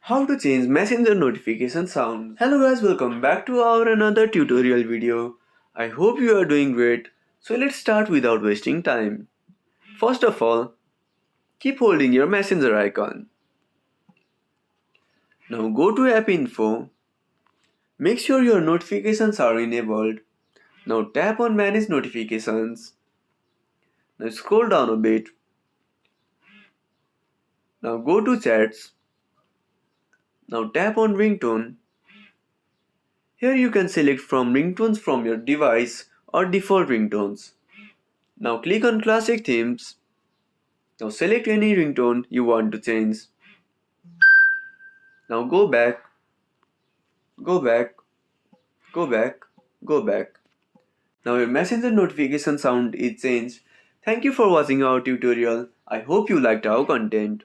How to change messenger notification sound. Hello guys, welcome back to our another tutorial video. I hope you are doing great. So let's start without wasting time. First of all, keep holding your messenger icon. Now go to app info. Make sure your notifications are enabled. Now tap on manage notifications. Now scroll down a bit. Now go to chats. Now tap on ringtone. Here you can select from ringtones from your device or default ringtones. Now click on classic themes. Now select any ringtone you want to change. Now go back, go back, go back, go back. Now your messenger notification sound is changed. Thank you for watching our tutorial. I hope you liked our content.